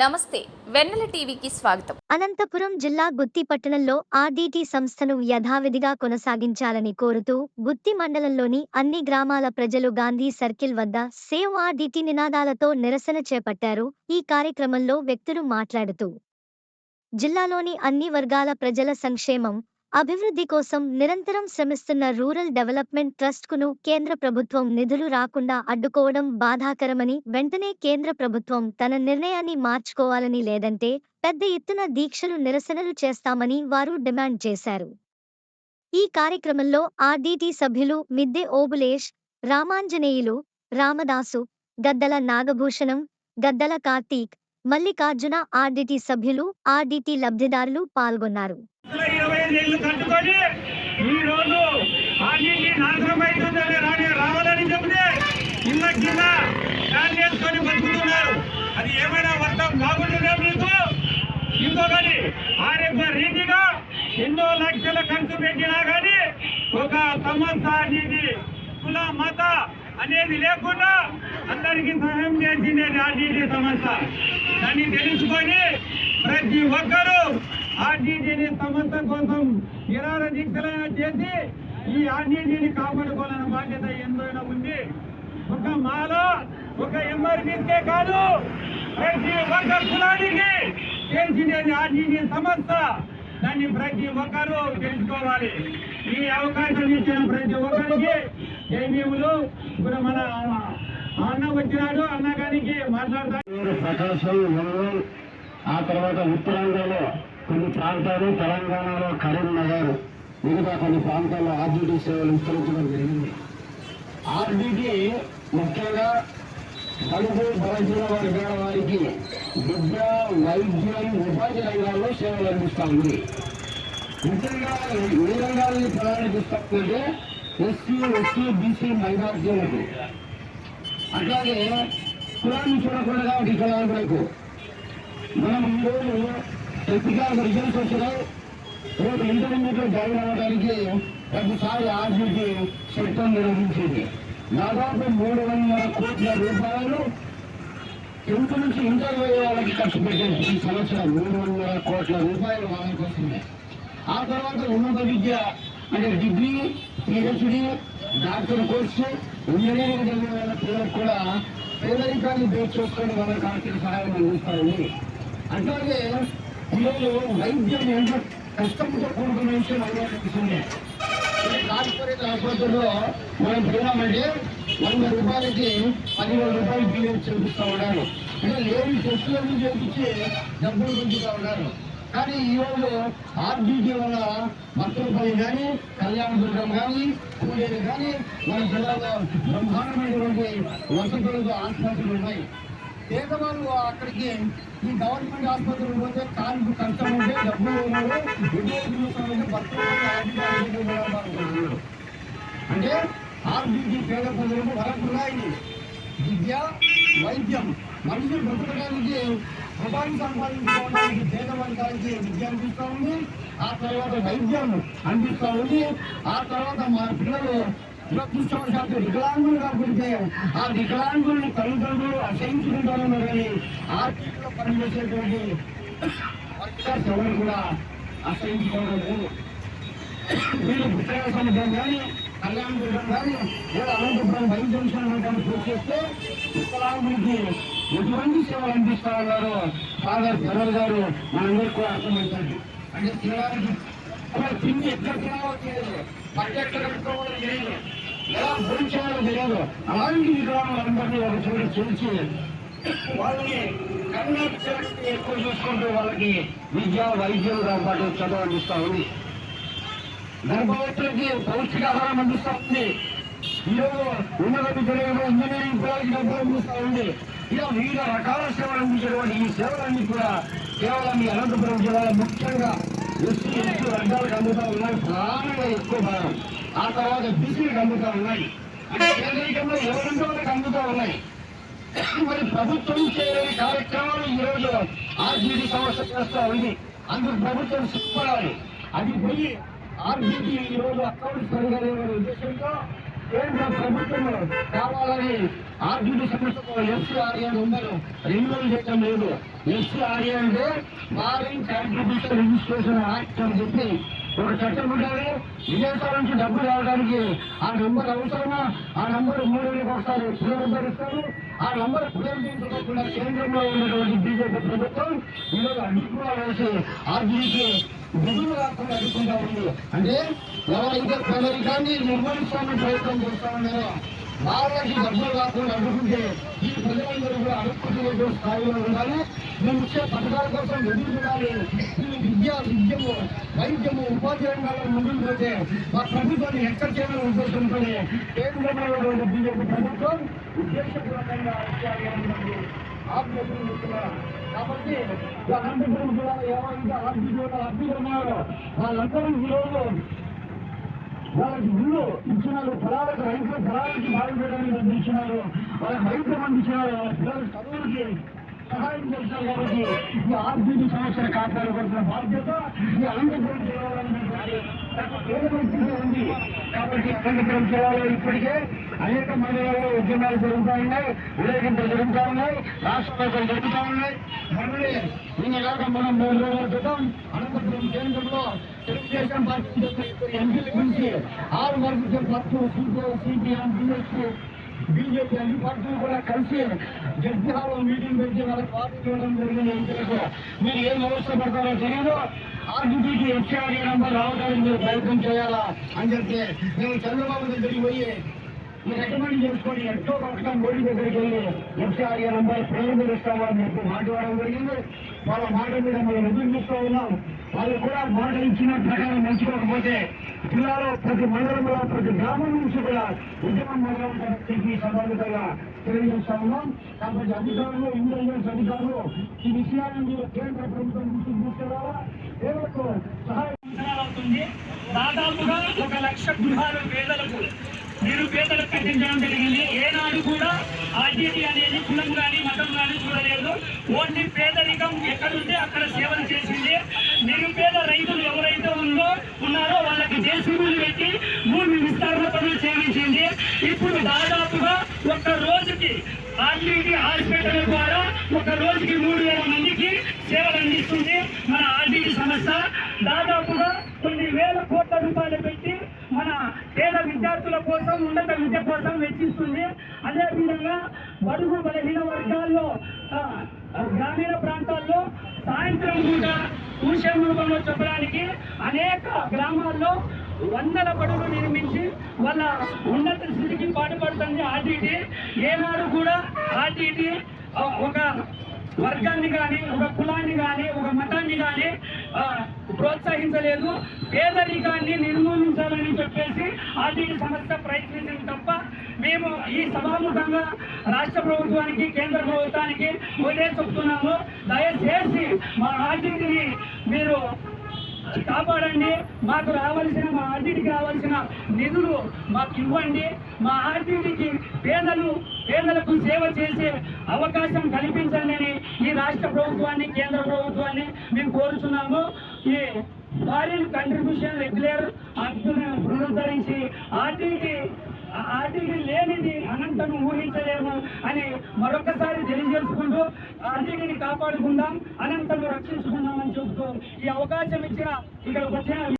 నమస్తే వెన్నెల టీవీకి స్వాగతం. అనంతపురం జిల్లా గుత్తి పట్టణంలో ఆర్డీటీ సంస్థను యథావిధిగా కొనసాగించాలని కోరుతూ గుత్తి మండలంలోని అన్ని గ్రామాల ప్రజలు గాంధీ సర్కిల్ వద్ద సేవ్ ఆర్డీటీ నినాదాలతో నిరసన చేపట్టారు. ఈ కార్యక్రమంలో వ్యక్తులు మాట్లాడుతూ జిల్లాలోని అన్ని వర్గాల ప్రజల సంక్షేమం, అభివృద్ధి కోసం నిరంతరం శ్రమిస్తున్న రూరల్ డెవలప్మెంట్ ట్రస్ట్‌కును కేంద్ర ప్రభుత్వం నిధులు రాకుండా అడ్డుకోవడం బాధాకరమని, వెంటనే కేంద్ర ప్రభుత్వం తన నిర్ణయాన్ని మార్చుకోవాలని, లేదంటే పెద్ద ఎత్తున దీక్షలు, నిరసనలు చేస్తామని వారు డిమాండ్ చేశారు. ఈ కార్యక్రమంలో ఆర్డీటీ సభ్యులు మిద్దె ఓబులేష్, రామాంజనేయులు, రామదాసు, గద్దల నాగభూషణం, గద్దల కార్తీక్, మల్లికార్జున, ఆర్డీటీ సభ్యులు, ఆర్డీటీ లబ్ధిదారులు పాల్గొన్నారు. 25 ఏళ్ళు కట్టుకొని ఈ రోజు ఆర్డీటీ నాశనమైతుందని రావాలని చెబితే ఇళ్ళ కింద ఫ్యాన్ వేసుకొని బతుకుతున్నారు. అది ఏమైనా అర్థం కాకుండా మీకు ఇంకొకటి ఆరోగ్య రీతిగా ఎన్నో లక్షల ఖర్చు పెట్టినా కానీ ఒక సంస్థ ఆర్డీటీ కుల మత అనేది లేకుండా అందరికీ సహాయం చేసిండేది ఆర్డీటీ సంస్థ. దాన్ని తెలుసుకొని ప్రతి ఒక్కరూ ఆర్డీటీని సంస్థ కోసం నిరాహార దీక్షలైనా చేసి ఈ ఆర్డీటీని కాపాడుకోవాలన్న బాధ్యత ఎంతైనా ఉంది. ఒక మాలో ఒక ఎంఆర్పీకే కాదు, ప్రతి ఒక్క కులానికి తెలిసినది ఆర్డీటీ సంస్థ. దాన్ని ప్రతి ఒక్కరూ తెలుసుకోవాలి. ఈ అవకాశం ఇచ్చిన ప్రతి ఒక్కరికి జైవీములు. ఇప్పుడు మన అన్న వచ్చినాడు, అన్నగారికి మాట్లాడతారు. ప్రకాశం, ఆ తర్వాత ఉత్తరాంధ్రలో కొన్ని ప్రాంతాలు, తెలంగాణలో కరీంనగర్, మిగతా కొన్ని ప్రాంతాల్లో ఆర్డీటీ సేవలు విస్తరించడం జరిగింది. ఆర్డీటీ ముఖ్యంగా బడుగు బలహీన వర్గాల వారికి విద్య, వైద్యం, ఉపాధి రంగాల్లో సేవలు అందిస్తూ ఉంది. ముఖ్యంగా ఏ రంగాలని ప్రారంభిస్తుందంటే ఎస్సీ, బీసీ, మైనార్టీలకు, అట్లాగే కులాన్ని చూడకుండా వికలాంగులకు. మనం ఈరోజు టెక్నికల్ రిజల్ట్స్ వచ్చినాయి. రేపు ఇంటర్మీడియట్లో జాయిన్ అవ్వడానికి ప్రతిసారి ఆర్డీటీ చట్టం నిర్వహించింది. దాదాపు 300 కోట్ల రూపాయలు ఇంటి నుంచి ఇంటర్ పోయే వాళ్ళకి ఖర్చు పెట్టేది. ఈ సంవత్సరం 300 కోట్ల రూపాయలు వాళ్ళకి వస్తుంది. ఆ తర్వాత ఉన్నత విద్య అంటే degree, PhD, doctor course, engineering చదివే వాళ్ళ పిల్లలకు కూడా పేదరికాన్ని బేస్ చేసుకొని వాళ్ళకి ఆర్థిక సహాయం అందిస్తారండి. అట్లాగే ఈరోజు వైద్యం ఎంత కష్టంతో కూడుకున్న విషయం అనిపిస్తుంది. కార్పొరేట్ ఆసుపత్రిలో మనం పోయినామంటే 100 రూపాయలకి 10,000 రూపాయలు బిల్లు చూపిస్తూ ఉన్నారు. అంటే లేని టెస్టులను చేపించి డబ్బులు పెంచుతూ ఉన్నారు. కానీ ఈరోజు ఆర్డీటీ వల్ల భక్తులపల్లి కానీ, కళ్యాణదుర్గం కానీ, పూజలు కానీ మన జిల్లాలో బ్రహ్మాండమైనటువంటి వసతులతో ఆసుపత్రులు ఉన్నాయి. పేదవాళ్ళు అక్కడికి ఈ గవర్నమెంట్ ఆసుపత్రులు పోతే కాలుకు కష్టం ఉంటే డబ్బులు అంటే ఆర్డీటీ పేద ప్రజలకు వరకున్నాయి. విద్య, వైద్యం, మనుషులు బ్రతకడానికి ఉపాధి సంపాదించుకోవడానికి పేద వర్గానికి విద్య అనిపిస్తూ ఉంది. ఆ తర్వాత వైద్యం అనిపిస్తూ ఉంది. ఆ తర్వాత మా పిల్లలు దురదృష్టవశాత్తు వికలాంగులుగా పుడితే ఆ వికలాంగులను తల్లిదండ్రులు అసహించుకుంటారని కానీ ఆర్టీలో పనిచేసేటువంటి వర్కర్స్ ఎవరు కూడా అసహించుకోవడం లేదు. వీళ్ళు పుస్తక సముద్రం కానీ, కళ్యాణదుర్గం కానీ, లేదా అనంతపురం వైద్యం పూర్తి చేస్తే వికలాంగులకి ఎటువంటి సేవలు అందిస్తా ఉన్నారు ఫాదర్ జనరల్ గారు మనందరికీ కూడా అర్థమవుతుంది. అంటే తినడానికి తిండి ఎక్కడ తినాలో తెలియదు, పట్టి ఎక్కడ పెట్టుకోవాలో తెలియదు, ఎలా భరించాలో తెలియదు. అలాంటి వికలాంగులందరినీ ఒక చోట చేర్చి వాళ్ళని కన్యాక్షరాన్ని ఎక్కువ చూసుకుంటూ వాళ్ళకి విద్య, వైద్యంతో పాటు చదువు అందిస్తూ ఉంది. గర్భవతులకి పౌష్టికాహారం అందిస్తూ ఉంది. ఈరోజు ఉన్నత విద్యలో ఇంజనీరింగ్ పిల్లలకి డబ్బులు అందిస్తూ ఉంది. ఇలా వివిధ రకాల సేవలు అందించేటువంటి ఈ సేవలన్నీ కూడా కేవలం ఈ అనంతపురం జిల్లాలో ముఖ్యంగా ఎస్సీ వర్గాలకు అందుతూ ఉన్నాయి. ప్రాణంగా ఎక్కువ భాగం. ఆ తర్వాత బీసీలకు అందుతూ ఉన్నాయి. కేంద్రీకంలో ఎవరింటో వాళ్ళకి అందుతూ ఉన్నాయి. మరి ప్రభుత్వం చేయలేని కార్యక్రమాలు ఈరోజు ఆర్డీటీ సంస్థ చేస్తూ ఉంది. అందుకు ప్రభుత్వం సిద్ధపడాలి. అది పోయి ఆర్డీటీ ఈరోజు అకౌంట్ సరిగా లేని ఉద్దేశంతో కేంద్ర ప్రభుత్వం కావాలని ఆర్టీడీ సంస్థకు ఎస్సీఆర్ఏ నెంబర్ రెన్యువల్ చేయటం లేదు. ఎస్సీఆర్ఏ అంటే ఫారిన్ కాంట్రిబ్యూషన్ రిజిస్ట్రేషన్ యాక్ట్ అని చెప్పి ఒక చట్టం ఉంటుంది. విదేశాల నుంచి డబ్బులు రావడానికి ఆ నంబర్ అవసరమా? ఆ నంబర్ 3 ఏళ్ళకి ఒకసారి పునరుద్ధరిస్తారు. ఆ నంబర్ పునరుద్ధరించకుండా కేంద్రంలో ఉన్నటువంటి బీజేపీ ప్రభుత్వం ఈరోజు అడ్డుకోవాలి వేసి ఆర్టీడీకి నిధులు రాకుండా అడ్డుకుంటా ఉంది. అంటే ఎవరైతే పేదరికాన్ని నిర్వహిస్తామని ప్రయత్నం చేస్తా ఉన్నారో వాళ్ళకి డబ్బులు రాకుండా అడ్డుకుంటే ఈ ప్రజలందరూ కూడా అడుక్కునే స్థాయిలో ఉండాలి. మేము ఇచ్చే పథకాల కోసం ఎదుర్కొనాలి. విద్యము, వైద్యము, ఉపాధి రంగాల్లో ముందుకు పోతే మా ప్రభుత్వాన్ని ఎక్కడ చేయాలని ఉద్దేశంతో కేంద్రంలో ఉన్నటువంటి బీజేపీ ప్రభుత్వం ఉద్దేశపూర్వకంగా ఆపరేషన్ చేస్తున్నారు. కాబట్టి అనంతపురం జిల్లాలో ఎవరైతే అభ్యున్నారు వాళ్ళందరూ ఈరోజు వాళ్ళకి ఇల్లు ఇచ్చినారు, పొలాలకు రైతుల పొలాలకి బాగుపడడానికి డబ్బులు ఇచ్చినారు, వాళ్ళకి రైతులు పంపించినారు, పిల్లల చదువులకి సహాయం చేస్తారు. కాబట్టి ఈ ఆర్టీడీ సమస్యను కాపాడుకుంటున్న బాధ్యత ఈ అనంతపురం జిల్లాలో ఉంది. కాబట్టి అనంతపురం జిల్లాలో ఇప్పటికే అనేక మండలాల్లో ఉద్యమాలు జరుగుతూ ఉన్నాయి, ఊరేగింపులు జరుగుతూ ఉన్నాయి, రాష్ట్ర జరుగుతూ ఉన్నాయి. మళ్ళీ నిన్నగాక మనం 3 రోజుల క్రితం అనంతపురం కేంద్రంలో తెలుగుదేశం పార్టీ ఎంపీల గురించి 6 వర్గ పార్టీలు సిపిఎం, బీజేపీ అన్ని పార్టీలు కూడా కలిసి జడ్జి హాల్లో మీటింగ్ పెట్టి వాళ్ళకి వార్తలు ఇవ్వడం జరిగింది. ఎంపీలకు మీరు ఏం వ్యవస్థ పడతారో తెలియదు, ఆర్టీడీకి ఎస్ఆర్ఏ నంబర్ రావడానికి మీరు ప్రయత్నం చేయాలా అని చెప్తే మేము చంద్రబాబు దగ్గరికి పోయి మీరు రికమెండ్ చేసుకొని ఎంతో పథకం మోడీ దగ్గరికి వెళ్ళి ఎస్ఆర్ఏ నంబర్ పునరుద్ధరిస్తామని చెప్పి మాట్లాడడం జరిగింది. వాళ్ళ మాట మీద మనం ఎదురు చూస్తూ ఉన్నాం. వాళ్ళు కూడా మాట ఇచ్చిన ప్రకారం మంచుకోకపోతే జిల్లాలో ప్రతి మండలంలో ప్రతి గ్రామం నుంచి కూడా ఉద్యమం మొదలవుతారని సంబంధితంగా తెలియజేస్తా ఉన్నాం. కాబట్టి అధికారులు, ఇంటెలిజెన్స్ అధికారులు ఈ విషయాన్ని మీరు కేంద్ర ప్రభుత్వం దృష్టికి తీసుకెళ్లాలా, పేదలకు సహాయం అవుతుంది. దాదాపుగా 1 లక్ష గృహాలు పేదలకు, నిరుపేదలకు కట్టించడం జరిగింది. ఏనాడు కూడా ఆర్టీడీ అనేది కులం కానీ మతం కానీ చూడలేదు. ఓన్లీ పేదరికం ఎక్కడుంటే అక్కడ సేవలు చేసింది. నిరుపేద రైతులు ఎవరైతే ఉన్నారో వాళ్ళకి జేసీబీలు పెట్టి భూమి విస్తరణ పనులు చేయించింది. ఇప్పుడు దాదాపుగా 1 రోజుకి ఆర్టీడీ హాస్పిటల్ ద్వారా 1 రోజుకి 3,000 మందికి సేవలు అందిస్తుంది మన ఆర్టీడీ సంస్థ. దాదాపుగా కొన్ని వేల కోట్ల రూపాయలు పెట్టి మన పేద విద్యార్థుల కోసం, ఉన్నత విద్య కోసం వెచ్చిస్తుంది. అదేవిధంగా బడుగు బలహీన వర్గాల్లో, గ్రామీణ ప్రాంతాల్లో సాయంత్రం కూడా ట్యూషన్ రూపంలో చెప్పడానికి అనేక గ్రామాల్లో 100 బడులు నిర్మించి వాళ్ళ ఉన్నత స్థితికి పాటుపడుతుంది ఆర్టీడీ. ఏనాడు కూడా ఆర్టీడీ ఒక వర్గాన్ని కానీ, ఒక కులాన్ని కానీ, ఒక మతాన్ని కానీ ప్రోత్సహించలేదు. పేదరికాన్ని నిర్మూలించాలని చెప్పేసి ఆర్టీడీ సంస్థ ప్రయత్నించింది తప్ప మేము ఈ సభాముఖంగా రాష్ట్ర ప్రభుత్వానికి, కేంద్ర ప్రభుత్వానికి ఒకటే చెప్తున్నాము, దయచేసి మా ఆర్టీడీని మీరు కాపాడండి. మాకు రావాల్సిన, మా ఆర్టీడీకి రావాల్సిన నిధులు మాకు ఇవ్వండి. మా ఆర్టీడీకి పేదలకు సేవ చేసే అవకాశం కల్పించండి అని ఈ రాష్ట్ర ప్రభుత్వాన్ని, కేంద్ర ప్రభుత్వాన్ని మేము కోరుతున్నాము. ఈ ఫారిన్ కంట్రిబ్యూషన్ రెగ్యులర్ యాక్ట్ను పునరుద్ధరించి ఆర్టీడీ లేనిది అనంతను ఊహించలేము అని మరొకసారి తెలియజేసుకుంటూ ఆర్టీడీని కాపాడుకుందాం, అనంతను రక్షించుకుందాం అని చెబుతూ ఈ అవకాశం ఇచ్చిన ఇక్కడికి వచ్చిన